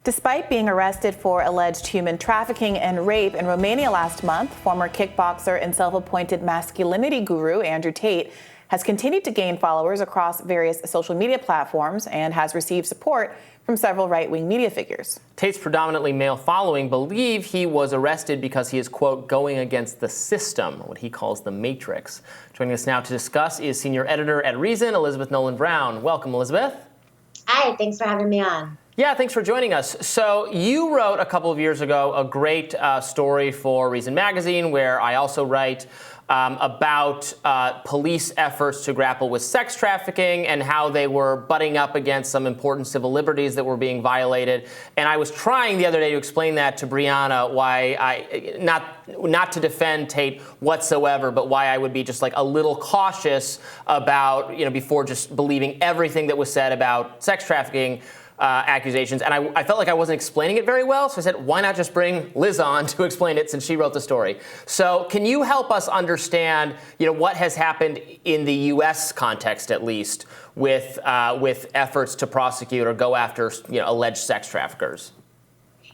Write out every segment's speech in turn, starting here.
Despite being arrested for alleged human trafficking and rape in Romania last month, former kickboxer and self-appointed masculinity guru Andrew Tate has continued to gain followers across various social media platforms and has received support from several right-wing media figures. Tate's predominantly male following believe he was arrested because he is, quote, going against the system, what he calls the matrix. Joining us now to discuss is senior editor at Reason, Elizabeth Nolan Brown. Welcome, Elizabeth. Hi, thanks for having me on. Yeah, thanks for joining us. So you wrote a couple of years ago a great story for Reason magazine, where I also write about police efforts to grapple with sex trafficking and how they were butting up against some important civil liberties that were being violated. And I was trying the other day to explain that to Brianna, why not to defend Tate whatsoever, but why I would be just like a little cautious about, before just believing everything that was said about sex trafficking accusations. And I felt like I wasn't explaining it very well, so I said, why not just bring Liz on to explain it since she wrote the story? So can you help us understand, what has happened in the U.S. context, at least, with efforts to prosecute or go after, alleged sex traffickers?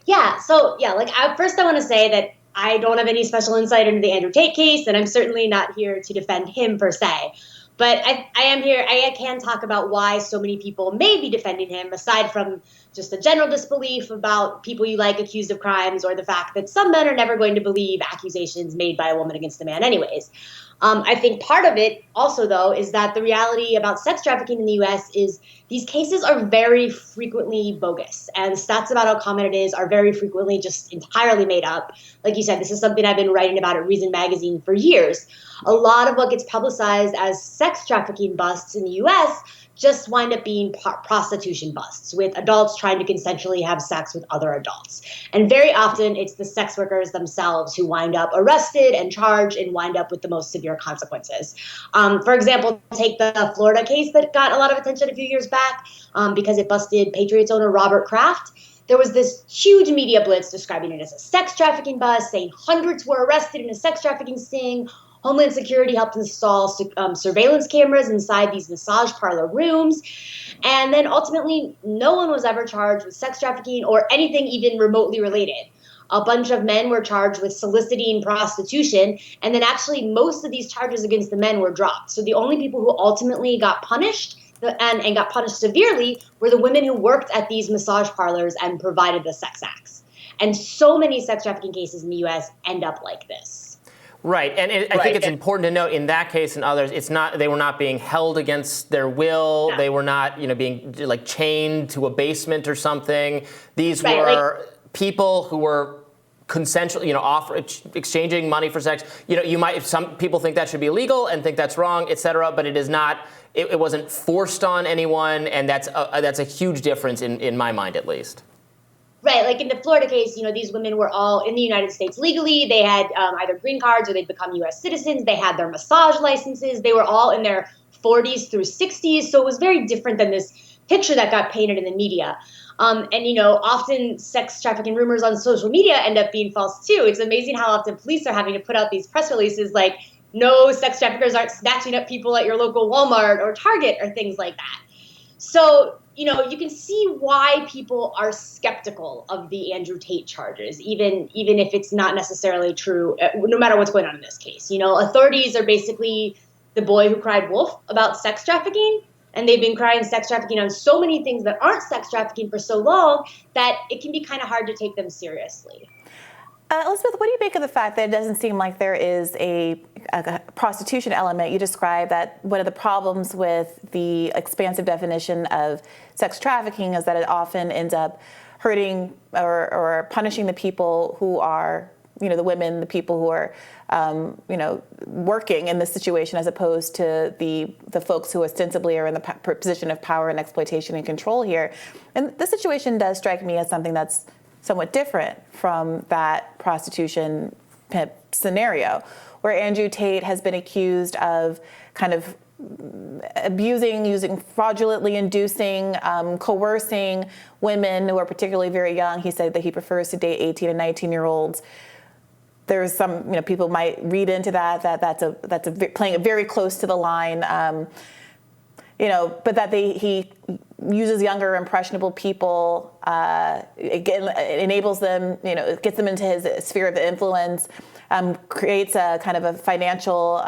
First I want to say that I don't have any special insight into the Andrew Tate case, and I'm certainly not here to defend him per se. But I am here, I can talk about why so many people may be defending him, aside from just a general disbelief about people you like accused of crimes, or the fact that some men are never going to believe accusations made by a woman against a man anyways. I think part of it also, though, is that the reality about sex trafficking in the U.S. is these cases are very frequently bogus, and stats about how common it is are very frequently just entirely made up. Like you said, this is something I've been writing about at Reason magazine for years. A lot of what gets publicized as sex trafficking busts in the U.S. just wind up being prostitution busts, with adults trying to consensually have sex with other adults. And very often it's the sex workers themselves who wind up arrested and charged and wind up with the most severe consequences. For example, take the Florida case that got a lot of attention a few years back because it busted Patriots owner Robert Kraft. There was this huge media blitz describing it as a sex trafficking bust, saying hundreds were arrested in a sex trafficking sting. Homeland Security helped install surveillance cameras inside these massage parlor rooms. And then ultimately, no one was ever charged with sex trafficking or anything even remotely related. A bunch of men were charged with soliciting prostitution, and then actually most of these charges against the men were dropped. So the only people who ultimately got punished and got punished severely were the women who worked at these massage parlors and provided the sex acts. And so many sex trafficking cases in the U.S. end up like this. Right, and I think it's important to note in that case and others, they were not being held against their will. No. They were not, being like chained to a basement or something. These were people who were consensual, exchanging money for sex. Some people think that should be illegal and think that's wrong, et cetera, but it is not. It wasn't forced on anyone, and that's a huge difference in my mind, at least. Right, like in the Florida case, these women were all in the United States legally. They had either green cards or they'd become U.S. citizens. They had their massage licenses. They were all in their 40s through 60s. So it was very different than this picture that got painted in the media. Often sex trafficking rumors on social media end up being false, too. It's amazing how often police are having to put out these press releases like, no, sex traffickers aren't snatching up people at your local Walmart or Target or things like that. So, you can see why people are skeptical of the Andrew Tate charges, even if it's not necessarily true, no matter what's going on in this case. Authorities are basically the boy who cried wolf about sex trafficking, and they've been crying sex trafficking on so many things that aren't sex trafficking for so long that it can be kind of hard to take them seriously. Elizabeth, what do you make of the fact that it doesn't seem like there is a prostitution element? You described that one of the problems with the expansive definition of sex trafficking is that it often ends up hurting or punishing the people who are, the women, the people who are, working in this situation, as opposed to the folks who ostensibly are in the position of power and exploitation and control here. And this situation does strike me as something that's somewhat different from that prostitution pimp scenario, where Andrew Tate has been accused of kind of abusing, using fraudulently inducing, coercing women who are particularly very young. He said that he prefers to date 18 and 19-year-olds. There's some, people might read into that's playing it very close to the line. But that he uses younger, impressionable people it enables them, it gets them into his sphere of influence, creates a kind of a financial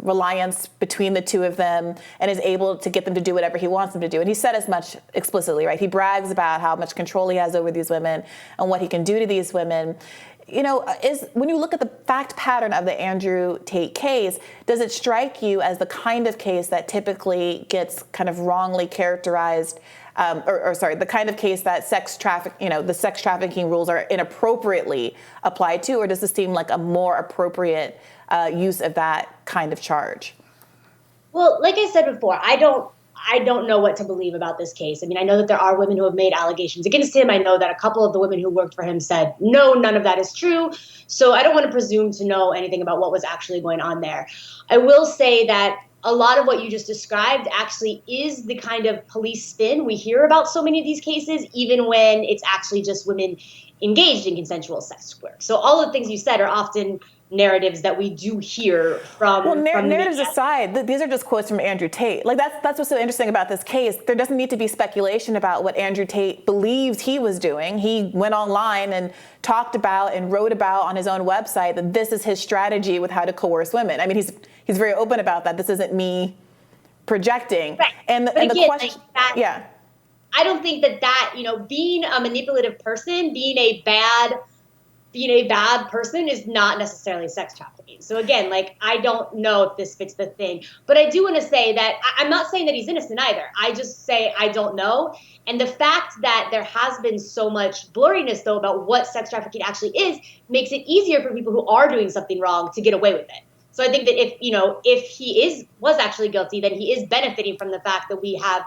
reliance between the two of them, and is able to get them to do whatever he wants them to do. And he said as much explicitly, right? He brags about how much control he has over these women and what he can do to these women. When you look at the fact pattern of the Andrew Tate case, does it strike you as the kind of case that typically gets kind of wrongly characterized, the kind of case that the sex trafficking rules are inappropriately applied to, or does this seem like a more appropriate use of that kind of charge? Well, like I said before, I don't know what to believe about this case. I mean, I know that there are women who have made allegations against him. I know that a couple of the women who worked for him said, no, none of that is true. So I don't want to presume to know anything about what was actually going on there. I will say that a lot of what you just described actually is the kind of police spin we hear about so many of these cases, even when it's actually just women engaged in consensual sex work. So all of the things you said are often narratives that we do hear from. Well, narratives aside, these are just quotes from Andrew Tate. Like that's what's so interesting about this case. There doesn't need to be speculation about what Andrew Tate believes he was doing. He went online and talked about and wrote about on his own website that this is his strategy with how to coerce women. I mean, he's very open about that. This isn't me projecting. Right. And the question, yeah. I don't think that being a manipulative person, being a bad person is not necessarily sex trafficking. So again, I don't know if this fits the thing, but I do want to say that I'm not saying that he's innocent either. I just say I don't know. And the fact that there has been so much blurriness though about what sex trafficking actually is makes it easier for people who are doing something wrong to get away with it. So I think that if he was actually guilty, then he is benefiting from the fact that we have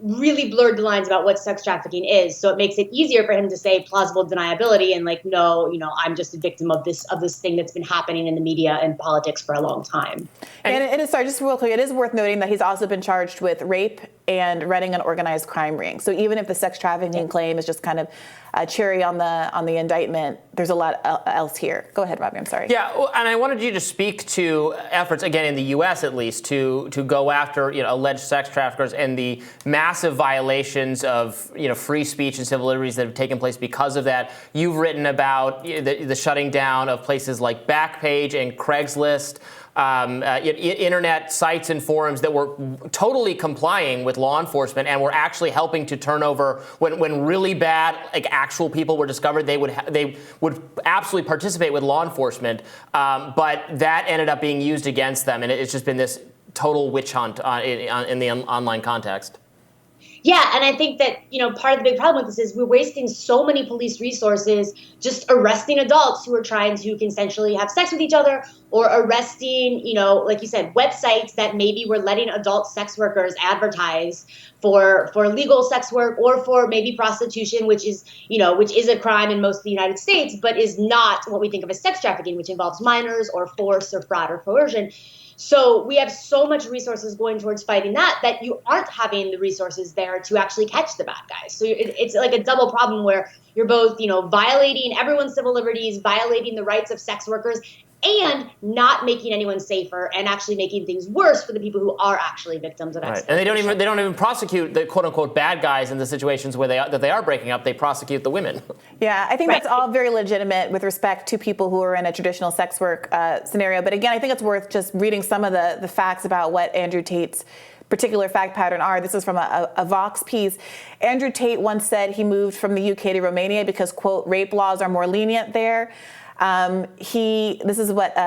really blurred the lines about what sex trafficking is. So it makes it easier for him to say plausible deniability and no, I'm just a victim of this thing that's been happening in the media and politics for a long time. And it is, sorry, just real quick, it is worth noting that he's also been charged with rape and running an organized crime ring. So even if the sex trafficking claim is just kind of a cherry on the indictment, there's a lot else here. Go ahead, Robby, I'm sorry. Yeah, and I wanted you to speak to efforts, again, in the U.S. at least, to go after alleged sex traffickers and the massive violations of free speech and civil liberties that have taken place because of that. You've written about the shutting down of places like Backpage and Craigslist. Internet sites and forums that were totally complying with law enforcement and were actually helping to turn over when really bad actual people were discovered. They would absolutely participate with law enforcement, but that ended up being used against them, and it's just been this total witch hunt in the online context. Yeah, and I think that, part of the big problem with this is we're wasting so many police resources just arresting adults who are trying to consensually have sex with each other, or arresting, like you said, websites that maybe were letting adult sex workers advertise for legal sex work or for maybe prostitution, which is a crime in most of the United States, but is not what we think of as sex trafficking, which involves minors or force or fraud or coercion. So we have so much resources going towards fighting that you aren't having the resources there to actually catch the bad guys. So it's like a double problem where you're both, violating everyone's civil liberties, violating the rights of sex workers, and not making anyone safer, and actually making things worse for the people who are actually victims of exploitation. And they don't even prosecute the quote unquote bad guys in the situations where they are breaking up. They prosecute the women. Yeah, I think that's all very legitimate with respect to people who are in a traditional sex work scenario. But again, I think it's worth just reading some of the facts about what Andrew Tate's particular fact pattern are. This is from a Vox piece. Andrew Tate once said he moved from the UK to Romania because, quote, rape laws are more lenient there. This is what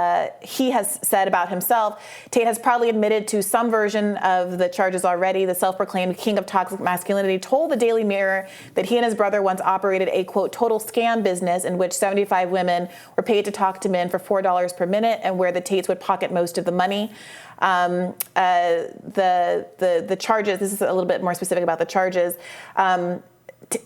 he has said about himself. Tate has probably admitted to some version of the charges already. The self-proclaimed king of toxic masculinity told the Daily Mirror that he and his brother once operated a, quote, total scam business in which 75 women were paid to talk to men for $4 per minute, and where the Tates would pocket most of the money. The charges, this is a little bit more specific about the charges.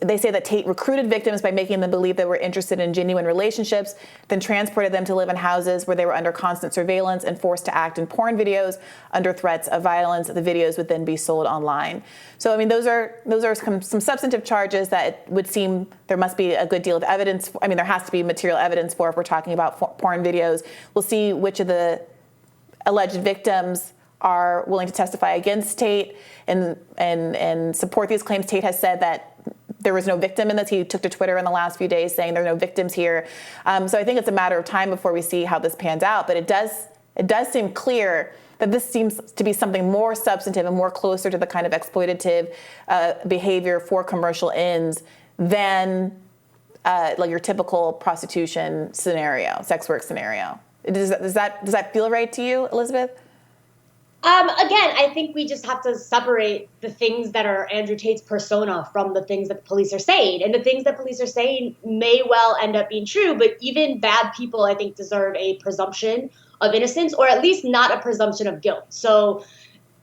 They say that Tate recruited victims by making them believe they were interested in genuine relationships, then transported them to live in houses where they were under constant surveillance and forced to act in porn videos under threats of violence. The videos would then be sold online. So, I mean, those are some substantive charges that it would seem there must be a good deal of evidence. I mean, there has to be material evidence for if we're talking about porn videos. We'll see which of the alleged victims are willing to testify against Tate and support these claims. Tate has said that there was no victim in this. He took to Twitter in the last few days saying there are no victims here. So I think it's a matter of time before we see how this pans out. But it does seem clear that this seems to be something more substantive and more closer to the kind of exploitative behavior for commercial ends than like your typical prostitution scenario, sex work scenario. Does that feel right to you, Elizabeth? Again, I think we just have to separate the things that are Andrew Tate's persona from the things that the police are saying. And the things that police are saying may well end up being true, but even bad people, I think, deserve a presumption of innocence, or at least not a presumption of guilt. So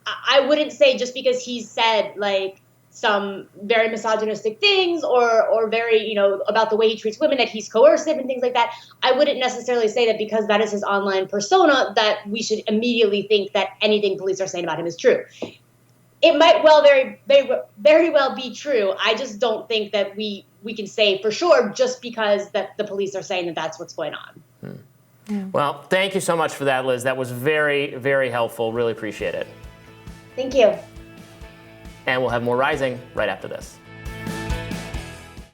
I wouldn't say just because he's said like some very misogynistic things or very, you know, about the way he treats women, that he's coercive and things like that. I wouldn't necessarily say that because that is his online persona that we should immediately think that anything police are saying about him is true. It might well very well be true. I just don't think that we can say for sure just because that the police are saying that that's what's going on. Well, thank you so much for that, Liz. That was very, very helpful. Really appreciate it. Thank you. And we'll have more Rising right after this.